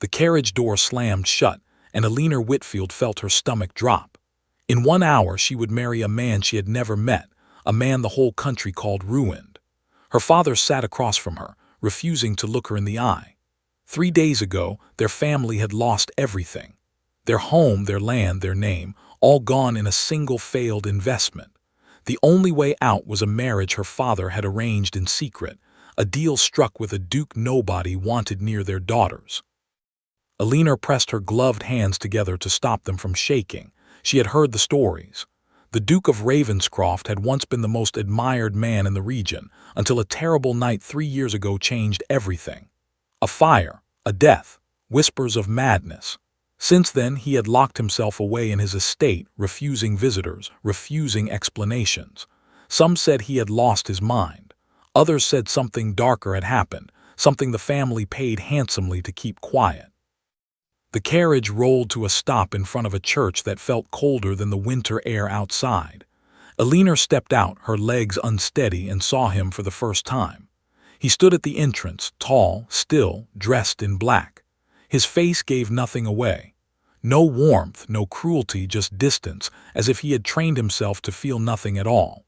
The carriage door slammed shut, and Alina Whitfield felt her stomach drop. In 1 hour she would marry a man she had never met, a man the whole country called ruined. Her father sat across from her, refusing to look her in the eye. 3 days ago, their family had lost everything. Their home, their land, their name, all gone in a single failed investment. The only way out was a marriage her father had arranged in secret, a deal struck with a duke nobody wanted near their daughters. Alina pressed her gloved hands together to stop them from shaking. She had heard the stories. The Duke of Ravenscroft had once been the most admired man in the region, until a terrible night 3 years ago changed everything. A fire, a death, whispers of madness. Since then he had locked himself away in his estate, refusing visitors, refusing explanations. Some said he had lost his mind. Others said something darker had happened, something the family paid handsomely to keep quiet. The carriage rolled to a stop in front of a church that felt colder than the winter air outside. Alina stepped out, her legs unsteady, and saw him for the first time. He stood at the entrance, tall, still, dressed in black. His face gave nothing away. No warmth, no cruelty, just distance, as if he had trained himself to feel nothing at all.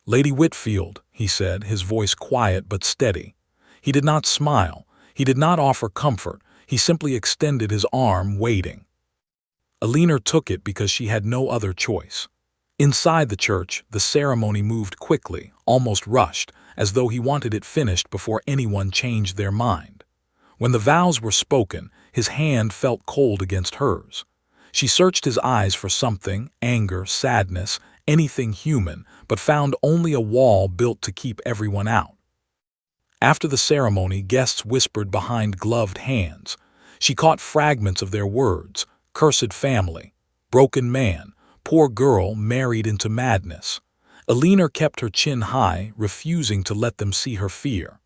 "Lady Whitfield," he said, his voice quiet but steady. He did not smile. He did not offer comfort. He simply extended his arm, waiting. Alina took it because she had no other choice. Inside the church, the ceremony moved quickly, almost rushed, as though he wanted it finished before anyone changed their mind. When the vows were spoken, his hand felt cold against hers. She searched his eyes for something, anger, sadness, anything human, but found only a wall built to keep everyone out. After the ceremony, guests whispered behind gloved hands. She caught fragments of their words: cursed family, broken man, poor girl married into madness. Alina kept her chin high, refusing to let them see her fear.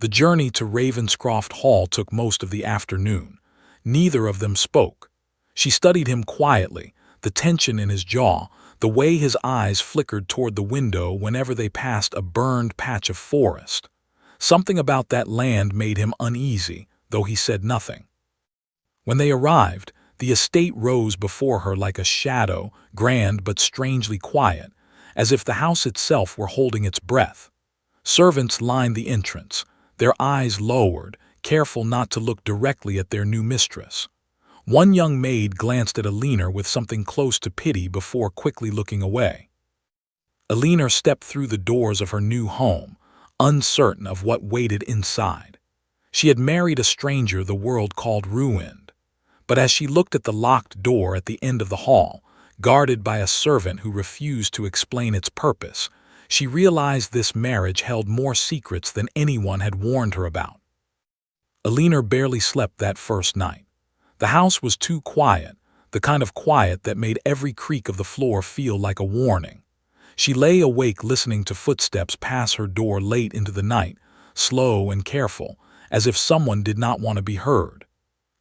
The journey to Ravenscroft Hall took most of the afternoon. Neither of them spoke. She studied him quietly, the tension in his jaw, the way his eyes flickered toward the window whenever they passed a burned patch of forest. Something about that land made him uneasy, though he said nothing. When they arrived, the estate rose before her like a shadow, grand but strangely quiet, as if the house itself were holding its breath. Servants lined the entrance, their eyes lowered, careful not to look directly at their new mistress. One young maid glanced at Alina with something close to pity before quickly looking away. Alina stepped through the doors of her new home, uncertain of what waited inside. She had married a stranger the world called ruined. But as she looked at the locked door at the end of the hall, guarded by a servant who refused to explain its purpose, she realized this marriage held more secrets than anyone had warned her about. Alina barely slept that first night. The house was too quiet, the kind of quiet that made every creak of the floor feel like a warning. She lay awake listening to footsteps pass her door late into the night, slow and careful, as if someone did not want to be heard.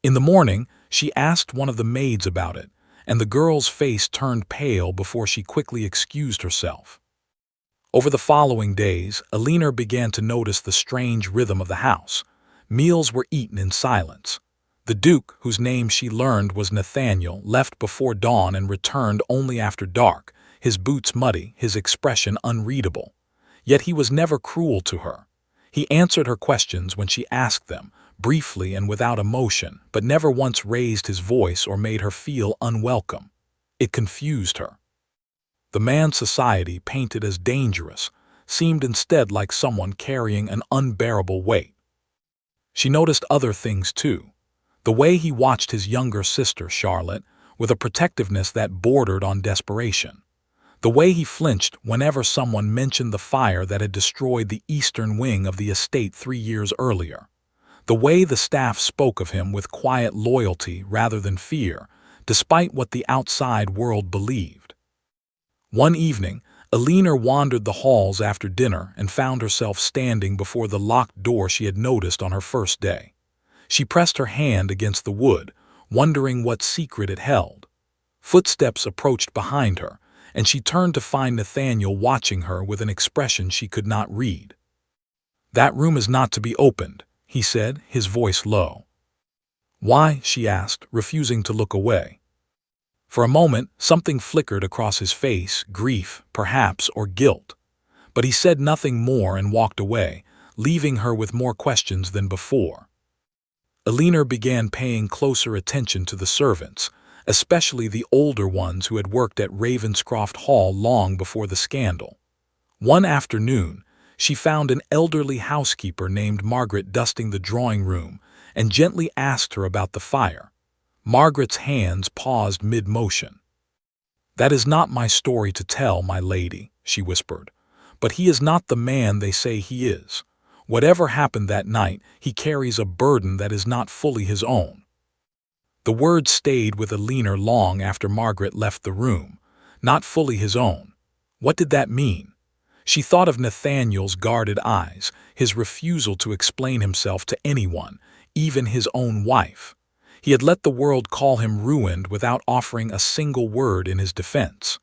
In the morning, she asked one of the maids about it, and the girl's face turned pale before she quickly excused herself. Over the following days, Alina began to notice the strange rhythm of the house. Meals were eaten in silence. The Duke, whose name she learned was Nathaniel, left before dawn and returned only after dark, his boots muddy, his expression unreadable. Yet he was never cruel to her. He answered her questions when she asked them, briefly and without emotion, but never once raised his voice or made her feel unwelcome. It confused her. The man society painted as dangerous seemed instead like someone carrying an unbearable weight. She noticed other things too. The way he watched his younger sister, Charlotte, with a protectiveness that bordered on desperation. The way he flinched whenever someone mentioned the fire that had destroyed the eastern wing of the estate 3 years earlier. The way the staff spoke of him with quiet loyalty rather than fear, despite what the outside world believed. One evening, Alina wandered the halls after dinner and found herself standing before the locked door she had noticed on her first day. She pressed her hand against the wood, wondering what secret it held. Footsteps approached behind her, and she turned to find Nathaniel watching her with an expression she could not read. "That room is not to be opened," he said, his voice low. "Why?" she asked, refusing to look away. For a moment, something flickered across his face, grief, perhaps, or guilt. But he said nothing more and walked away, leaving her with more questions than before. Alina began paying closer attention to the servants, especially the older ones who had worked at Ravenscroft Hall long before the scandal. One afternoon, she found an elderly housekeeper named Margaret dusting the drawing room and gently asked her about the fire. Margaret's hands paused mid-motion. "That is not my story to tell, my lady," she whispered. "But he is not the man they say he is. Whatever happened that night, he carries a burden that is not fully his own." The word stayed with Alina long after Margaret left the room. Not fully his own. What did that mean? She thought of Nathaniel's guarded eyes, his refusal to explain himself to anyone, even his own wife. He had let the world call him ruined without offering a single word in his defense.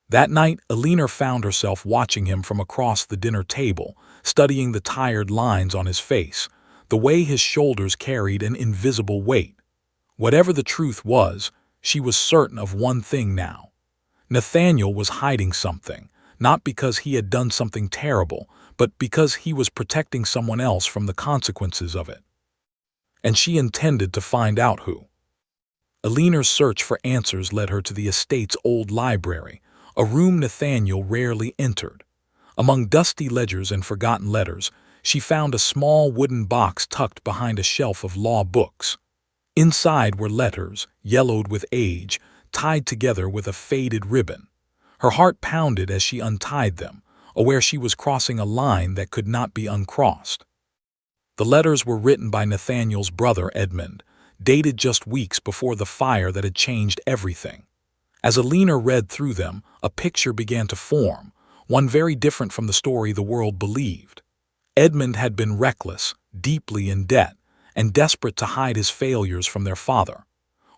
That night, Alina found herself watching him from across the dinner table, studying the tired lines on his face, the way his shoulders carried an invisible weight. Whatever the truth was, she was certain of one thing now. Nathaniel was hiding something, not because he had done something terrible, but because he was protecting someone else from the consequences of it. And she intended to find out who. Alina's search for answers led her to the estate's old library, a room Nathaniel rarely entered. Among dusty ledgers and forgotten letters, she found a small wooden box tucked behind a shelf of law books. Inside were letters, yellowed with age, tied together with a faded ribbon. Her heart pounded as she untied them, aware she was crossing a line that could not be uncrossed. The letters were written by Nathaniel's brother Edmund, dated just weeks before the fire that had changed everything. As Alina read through them, a picture began to form, one very different from the story the world believed. Edmund had been reckless, deeply in debt, and desperate to hide his failures from their father.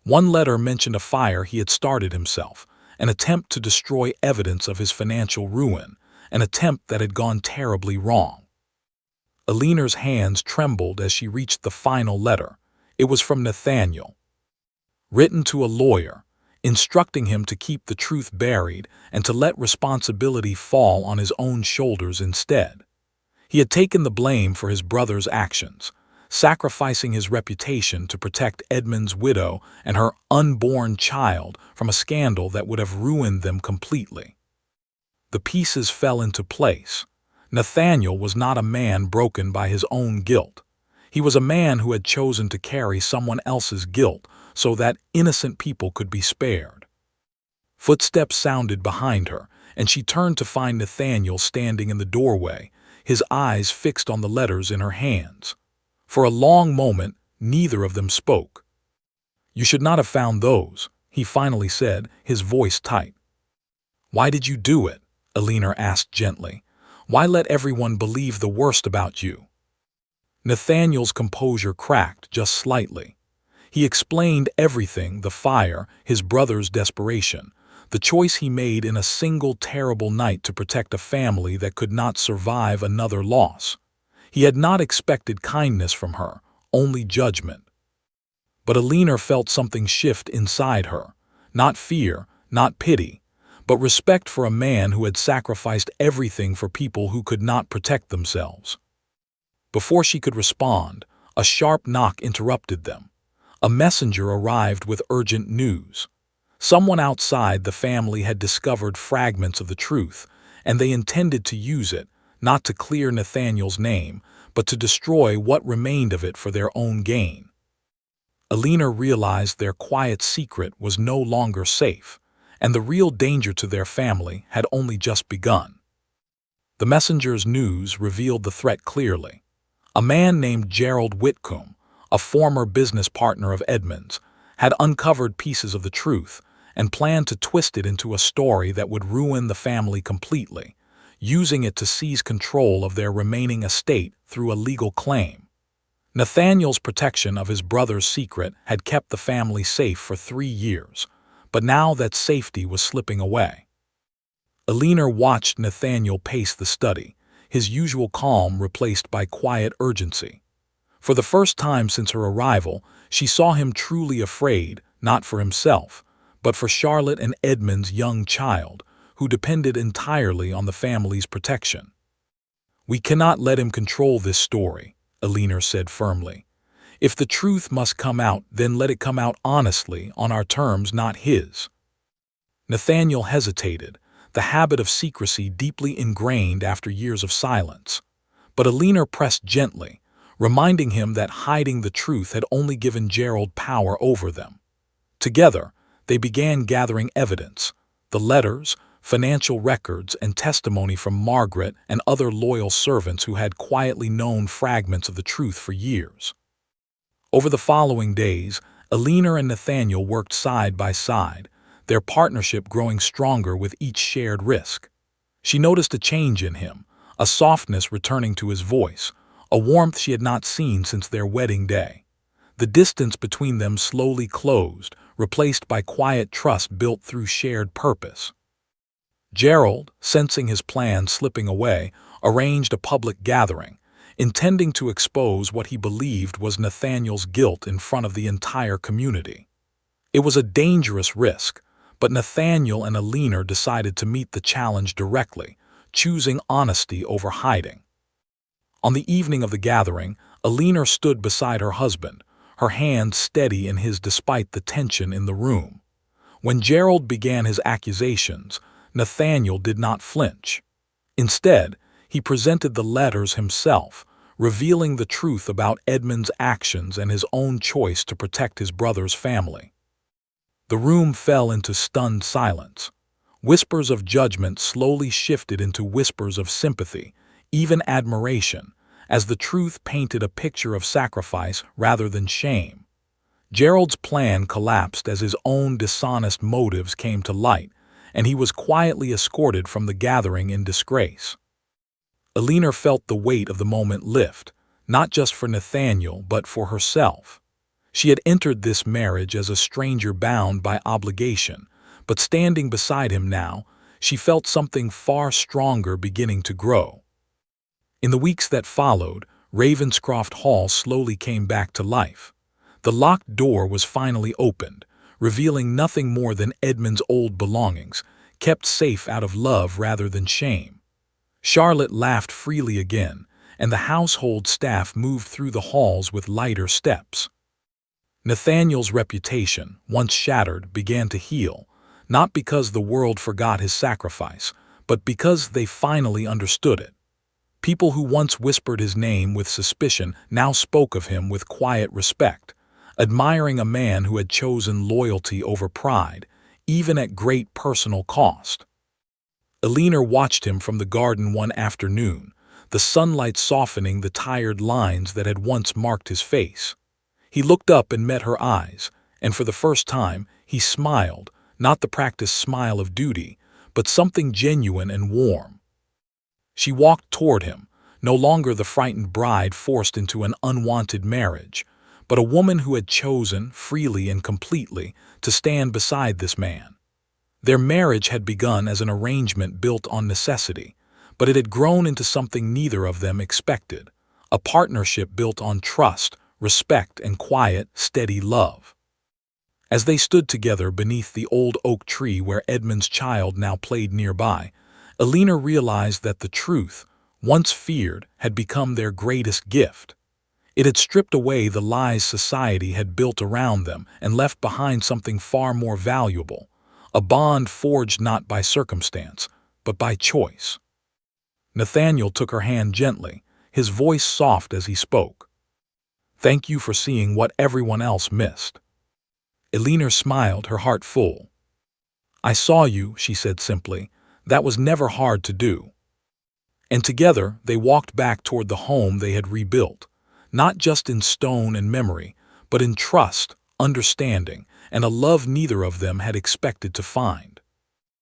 One letter mentioned a fire he had started himself, an attempt to destroy evidence of his financial ruin, an attempt that had gone terribly wrong. Alina's hands trembled as she reached the final letter. It was from Nathaniel. Written to a lawyer, instructing him to keep the truth buried and to let responsibility fall on his own shoulders instead. He had taken the blame for his brother's actions, sacrificing his reputation to protect Edmund's widow and her unborn child from a scandal that would have ruined them completely. The pieces fell into place. Nathaniel was not a man broken by his own guilt. He was a man who had chosen to carry someone else's guilt so that innocent people could be spared. Footsteps sounded behind her, and she turned to find Nathaniel standing in the doorway, his eyes fixed on the letters in her hands. For a long moment, neither of them spoke. "You should not have found those," he finally said, his voice tight. "Why did you do it?" Alina asked gently. "Why let everyone believe the worst about you?" Nathaniel's composure cracked just slightly. He explained everything: the fire, his brother's desperation, the choice he made in a single terrible night to protect a family that could not survive another loss. He had not expected kindness from her, only judgment. But Alina felt something shift inside her, not fear, not pity, but respect for a man who had sacrificed everything for people who could not protect themselves. Before she could respond, a sharp knock interrupted them. A messenger arrived with urgent news. Someone outside the family had discovered fragments of the truth, and they intended to use it, not to clear Nathaniel's name, but to destroy what remained of it for their own gain. Alina realized their quiet secret was no longer safe, and the real danger to their family had only just begun. The messenger's news revealed the threat clearly. A man named Gerald Whitcomb, a former business partner of Edmund's, had uncovered pieces of the truth and planned to twist it into a story that would ruin the family completely, using it to seize control of their remaining estate through a legal claim. Nathaniel's protection of his brother's secret had kept the family safe for 3 years, but now that safety was slipping away. Alina watched Nathaniel pace the study, his usual calm replaced by quiet urgency. For the first time since her arrival, she saw him truly afraid, not for himself, but for Charlotte and Edmund's young child, who depended entirely on the family's protection. "We cannot let him control this story," Elinor said firmly. "If the truth must come out, then let it come out honestly, on our terms, not his." Nathaniel hesitated, the habit of secrecy deeply ingrained after years of silence. But Elinor pressed gently, reminding him that hiding the truth had only given Gerald power over them. Together, they began gathering evidence: the letters, financial records, and testimony from Margaret and other loyal servants who had quietly known fragments of the truth for years. Over the following days, Elinor and Nathaniel worked side by side, their partnership growing stronger with each shared risk. She noticed a change in him, a softness returning to his voice, a warmth she had not seen since their wedding day. The distance between them slowly closed, replaced by quiet trust built through shared purpose. Gerald, sensing his plan slipping away, arranged a public gathering, intending to expose what he believed was Nathaniel's guilt in front of the entire community. It was a dangerous risk, but Nathaniel and Elinor decided to meet the challenge directly, choosing honesty over hiding. On the evening of the gathering, Elinor stood beside her husband, her hand steady in his despite the tension in the room. When Gerald began his accusations, Nathaniel did not flinch. Instead, he presented the letters himself, revealing the truth about Edmund's actions and his own choice to protect his brother's family. The room fell into stunned silence. Whispers of judgment slowly shifted into whispers of sympathy, even admiration, as the truth painted a picture of sacrifice rather than shame. Gerald's plan collapsed as his own dishonest motives came to light, and he was quietly escorted from the gathering in disgrace. Elinor felt the weight of the moment lift, not just for Nathaniel but for herself. She had entered this marriage as a stranger bound by obligation, but standing beside him now, she felt something far stronger beginning to grow. In the weeks that followed, Ravenscroft Hall slowly came back to life. The locked door was finally opened, revealing nothing more than Edmund's old belongings, kept safe out of love rather than shame. Charlotte laughed freely again, and the household staff moved through the halls with lighter steps. Nathaniel's reputation, once shattered, began to heal, not because the world forgot his sacrifice, but because they finally understood it. People who once whispered his name with suspicion now spoke of him with quiet respect, admiring a man who had chosen loyalty over pride, even at great personal cost. Elinor watched him from the garden one afternoon, the sunlight softening the tired lines that had once marked his face. He looked up and met her eyes, and for the first time, he smiled, not the practiced smile of duty, but something genuine and warm. She walked toward him, no longer the frightened bride forced into an unwanted marriage, but a woman who had chosen, freely and completely, to stand beside this man. Their marriage had begun as an arrangement built on necessity, but it had grown into something neither of them expected, a partnership built on trust, respect, and quiet, steady love. As they stood together beneath the old oak tree where Edmund's child now played nearby, Elinor realized that the truth, once feared, had become their greatest gift. It had stripped away the lies society had built around them and left behind something far more valuable, a bond forged not by circumstance, but by choice. Nathaniel took her hand gently, his voice soft as he spoke. "Thank you for seeing what everyone else missed." Elinor smiled, her heart full. "I saw you," she said simply. "That was never hard to do." And together they walked back toward the home they had rebuilt, not just in stone and memory, but in trust, understanding, and a love neither of them had expected to find.